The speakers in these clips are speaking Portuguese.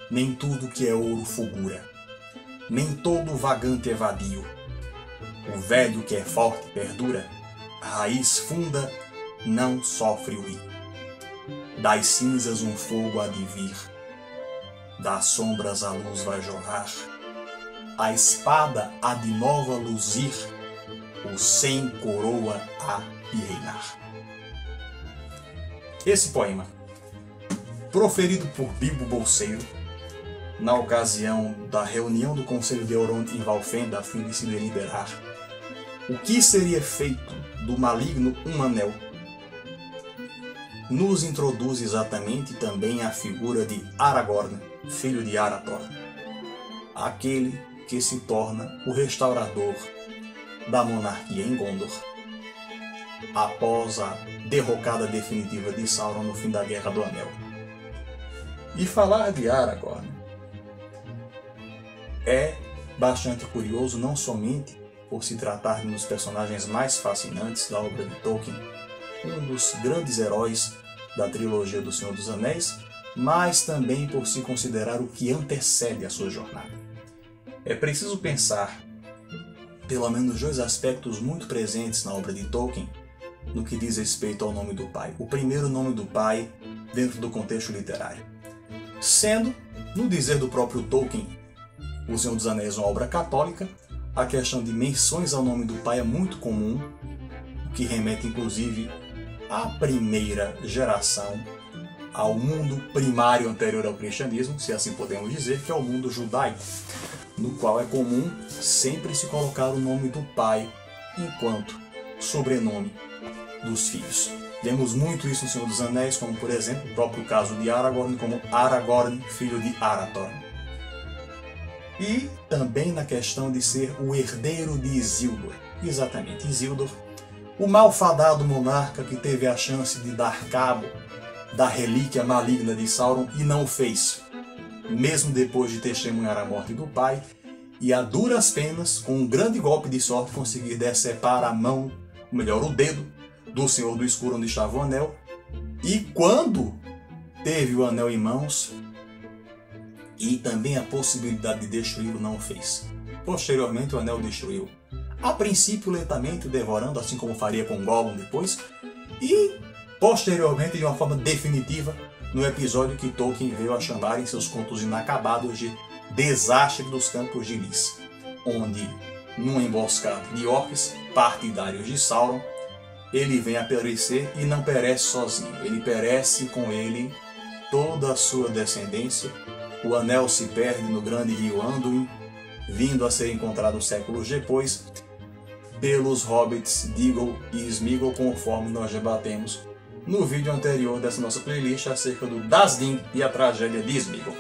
nem tudo que é ouro fulgura, nem todo vagante é vadio. O velho que é forte perdura, a raiz funda não sofre o rio. Das cinzas um fogo há de vir, das sombras a luz vai jorrar, a espada há de nova luzir, o sem coroa há de reinar. Esse poema, proferido por Bilbo Bolseiro, na ocasião da reunião do Conselho de Elrond em Valfenda a fim de se deliberar o que seria feito do maligno um anel, nos introduz exatamente também a figura de Aragorn, filho de Arathorn, aquele que se torna o restaurador da monarquia em Gondor, após a derrocada definitiva de Sauron no fim da Guerra do Anel. E falar de Aragorn é bastante curioso, não somente por se tratar de um dos personagens mais fascinantes da obra de Tolkien, um dos grandes heróis da trilogia do Senhor dos Anéis, mas também por se considerar o que antecede a sua jornada. É preciso pensar pelo menos dois aspectos muito presentes na obra de Tolkien no que diz respeito ao nome do pai. O primeiro, nome do pai dentro do contexto literário. Sendo, no dizer do próprio Tolkien, O Senhor dos Anéis é uma obra católica, a questão de menções ao nome do pai é muito comum, o que remete inclusive à primeira geração, ao mundo primário anterior ao cristianismo, se assim podemos dizer, que é o mundo judaico, no qual é comum sempre se colocar o nome do pai enquanto sobrenome dos filhos. Vemos muito isso no Senhor dos Anéis, como por exemplo o próprio caso de Aragorn, como Aragorn, filho de Arathorn. E também na questão de ser o herdeiro de Isildur. Exatamente, Isildur, o malfadado monarca que teve a chance de dar cabo da relíquia maligna de Sauron e não o fez, mesmo depois de testemunhar a morte do pai, e a duras penas, com um grande golpe de sorte, conseguir decepar a mão, ou melhor, o dedo, do Senhor do Escuro onde estava o anel, e quando teve o anel em mãos, e também a possibilidade de destruí-lo, não o fez. Posteriormente o anel destruiu, a princípio lentamente, devorando, assim como faria com Gollum depois, e posteriormente de uma forma definitiva no episódio que Tolkien veio a chamar em seus contos inacabados de Desastre dos Campos de Lys, onde, numa emboscada de orcs partidários de Sauron, ele vem a perecer e não perece sozinho, ele perece com ele toda a sua descendência. O anel se perde no grande rio Anduin, vindo a ser encontrado séculos depois pelos hobbits Diggle e Sméagol, conforme nós debatemos no vídeo anterior dessa nossa playlist acerca do Dasdim e a tragédia de Sméagol.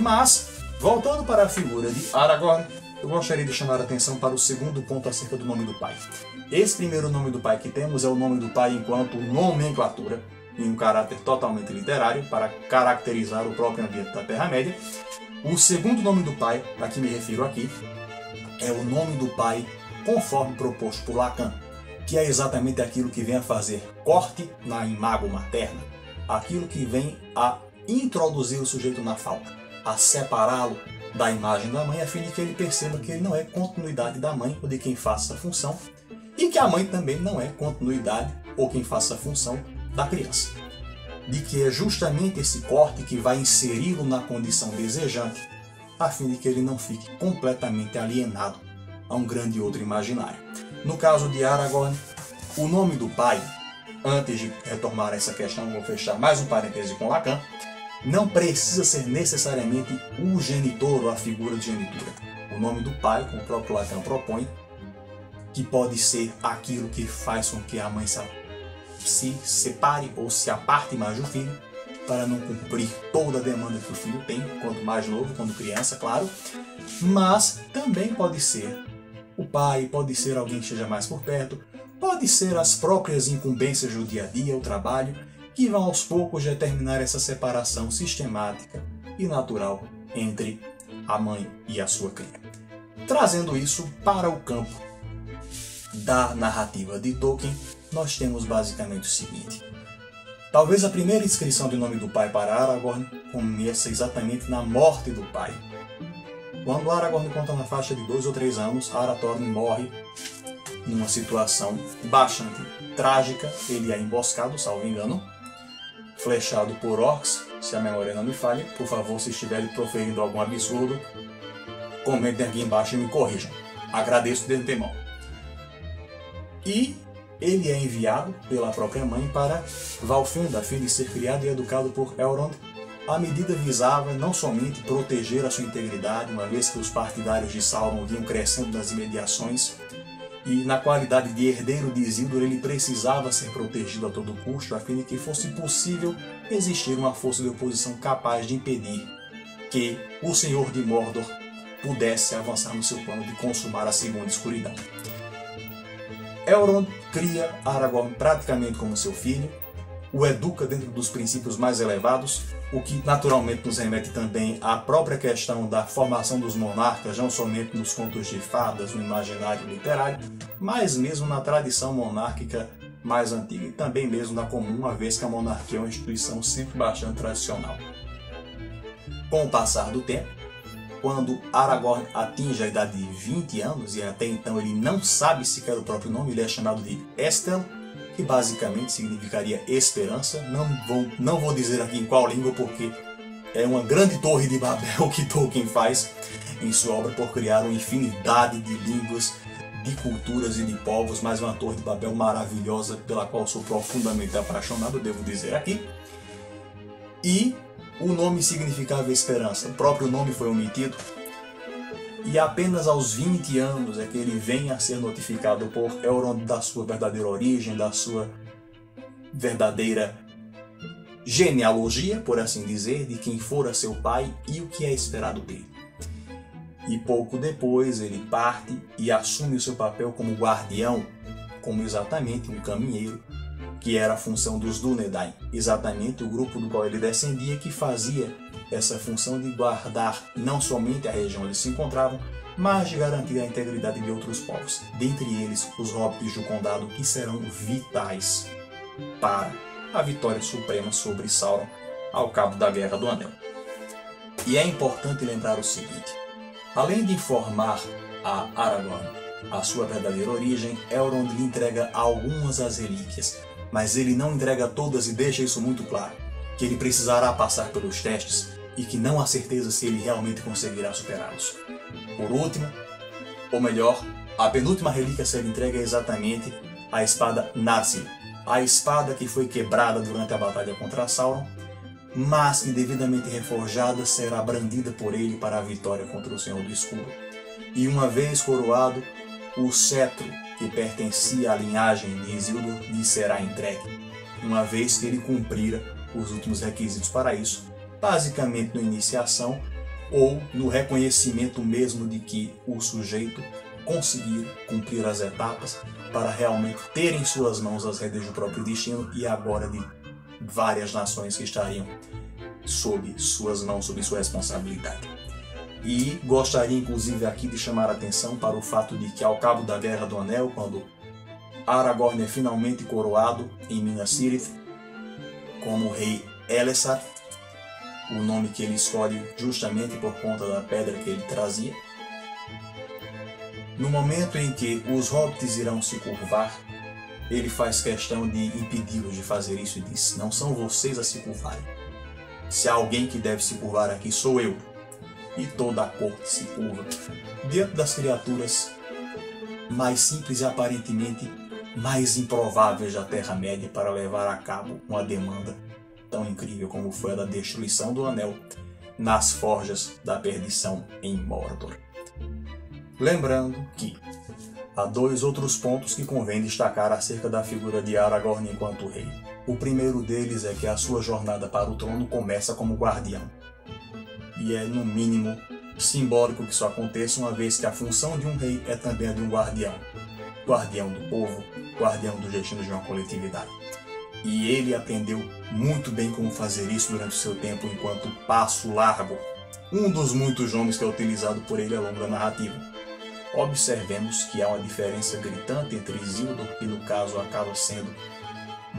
Mas, voltando para a figura de Aragorn, eu gostaria de chamar a atenção para o segundo ponto acerca do nome do pai. Esse primeiro nome do pai que temos é o nome do pai enquanto nomenclatura, em um caráter totalmente literário, para caracterizar o próprio ambiente da Terra-média. O segundo nome do pai, a que me refiro aqui, é o nome do pai conforme proposto por Lacan, que é exatamente aquilo que vem a fazer corte na imago materna, aquilo que vem a introduzir o sujeito na falta, a separá-lo da imagem da mãe, a fim de que ele perceba que ele não é continuidade da mãe ou de quem faça a função, e que a mãe também não é continuidade ou quem faça a função da criança. De que é justamente esse corte que vai inseri-lo na condição desejante, a fim de que ele não fique completamente alienado a um grande outro imaginário. No caso de Aragorn, o nome do pai, antes de retomar essa questão, vou fechar mais um parêntese com Lacan, não precisa ser necessariamente o genitor ou a figura de genitura. O nome do pai, como o próprio Lacan propõe, que pode ser aquilo que faz com que a mãe se separe ou se aparte mais do filho, para não cumprir toda a demanda que o filho tem, quanto mais novo, quando criança, claro. Mas também pode ser o pai, pode ser alguém que esteja mais por perto, pode ser as próprias incumbências do dia a dia, o trabalho, que vão aos poucos determinar essa separação sistemática e natural entre a mãe e a sua cria. Trazendo isso para o campo da narrativa de Tolkien, nós temos basicamente o seguinte: Talvez a primeira inscrição de nome do pai para Aragorn começa exatamente na morte do pai. Quando Aragorn conta na faixa de 2 ou 3 anos, Arathorn morre numa situação bastante trágica. Ele é emboscado, salvo engano, flechado por orcs, se a memória não me falha. Por favor, se estiverem proferindo algum absurdo, comentem aqui embaixo e me corrijam. Agradeço de antemão. E ele é enviado pela própria mãe para Valfenda, a fim de ser criado e educado por Elrond. A medida visava não somente proteger a sua integridade, uma vez que os partidários de Sauron vinham crescendo nas imediações, e na qualidade de herdeiro de Isildur ele precisava ser protegido a todo custo, a fim de que fosse possível existir uma força de oposição capaz de impedir que o Senhor de Mordor pudesse avançar no seu plano de consumar a Segunda Escuridão. Elrond cria Aragorn praticamente como seu filho, o educa dentro dos princípios mais elevados, o que naturalmente nos remete também à própria questão da formação dos monarcas, não somente nos contos de fadas, no imaginário literário, mas mesmo na tradição monárquica mais antiga e também mesmo na comum, uma vez que a monarquia é uma instituição sempre bastante tradicional. Com o passar do tempo, quando Aragorn atinge a idade de 20 anos, e até então ele não sabe sequer o próprio nome, ele é chamado de Estel, que basicamente significaria esperança. Não vou dizer aqui em qual língua, porque é uma grande torre de Babel que Tolkien faz em sua obra por criar uma infinidade de línguas, de culturas e de povos, mas uma torre de Babel maravilhosa, pela qual sou profundamente apaixonado, devo dizer aqui. E o nome significava esperança, o próprio nome foi omitido, e apenas aos 20 anos é que ele vem a ser notificado por Elrond da sua verdadeira origem, da sua verdadeira genealogia, por assim dizer, de quem fora seu pai e o que é esperado dele. E pouco depois ele parte e assume o seu papel como guardião, como exatamente um caminheiro, que era a função dos Dúnedain, exatamente o grupo do qual ele descendia, que fazia essa função de guardar não somente a região onde se encontravam, mas de garantir a integridade de outros povos, dentre eles os hobbits do condado, que serão vitais para a vitória suprema sobre Sauron ao cabo da Guerra do Anel. E é importante lembrar o seguinte: além de informar a Aragorn a sua verdadeira origem, Elrond lhe entrega algumas das relíquias, mas ele não entrega todas e deixa isso muito claro, que ele precisará passar pelos testes e que não há certeza se ele realmente conseguirá superá-los. Por último, ou melhor, a penúltima relíquia a ser entregue é exatamente a espada Narsil, a espada que foi quebrada durante a batalha contra Sauron, mas que devidamente reforjada será brandida por ele para a vitória contra o Senhor do Escuro. E uma vez coroado, o cetro que pertencia à linhagem de Isildur lhe será entregue, uma vez que ele cumprira os últimos requisitos para isso, basicamente na iniciação ou no reconhecimento mesmo de que o sujeito conseguir cumprir as etapas para realmente ter em suas mãos as rédeas do próprio destino e agora de várias nações que estariam sob suas mãos, sob sua responsabilidade. E gostaria inclusive aqui de chamar a atenção para o fato de que ao cabo da Guerra do Anel, quando Aragorn é finalmente coroado em Minas Tirith como rei Elessar, o nome que ele escolhe justamente por conta da pedra que ele trazia. No momento em que os hobbits irão se curvar, ele faz questão de impedi-los de fazer isso e diz: não são vocês a se curvarem. Se há alguém que deve se curvar aqui, sou eu. E toda a corte se curva diante das criaturas mais simples e aparentemente mais improváveis da Terra-média para levar a cabo uma demanda tão incrível como foi a da destruição do Anel nas Forjas da Perdição em Mordor. Lembrando que há dois outros pontos que convém destacar acerca da figura de Aragorn enquanto rei. O primeiro deles é que a sua jornada para o trono começa como guardião. E é, no mínimo, simbólico que isso aconteça, uma vez que a função de um rei é também a de um guardião. Guardião do povo, guardião dos destinos de uma coletividade. E ele aprendeu muito bem como fazer isso durante o seu tempo enquanto Passo Largo, um dos muitos nomes que é utilizado por ele ao longo da narrativa. Observemos que há uma diferença gritante entre Isildur, que no caso acaba sendo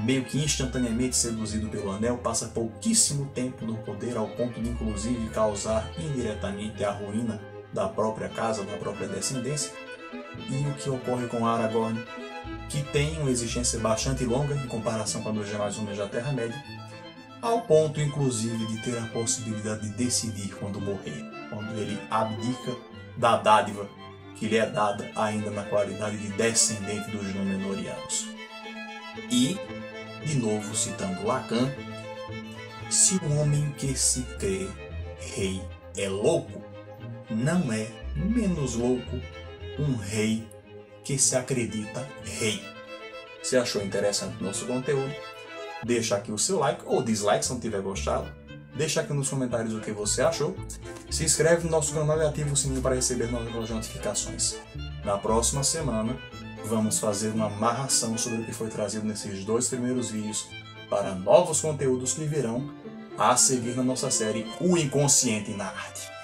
meio que instantaneamente seduzido pelo anel, passa pouquíssimo tempo no poder ao ponto de inclusive causar indiretamente a ruína da própria casa, da própria descendência. E o que ocorre com Aragorn, que tem uma existência bastante longa em comparação com a dos demais homens da Terra-média, ao ponto inclusive de ter a possibilidade de decidir quando morrer, quando ele abdica da dádiva que lhe é dada ainda na qualidade de descendente dos Númenóreanos. E, de novo citando Lacan, se o homem que se crê rei é louco, não é menos louco um rei que se acredita rei. Se achou interessante o nosso conteúdo, deixa aqui o seu like ou dislike se não tiver gostado. Deixa aqui nos comentários o que você achou. Se inscreve no nosso canal e ativa o sininho para receber novas notificações. Na próxima semana, vamos fazer uma amarração sobre o que foi trazido nesses 2 primeiros vídeos para novos conteúdos que virão a seguir na nossa série O Inconsciente na Arte.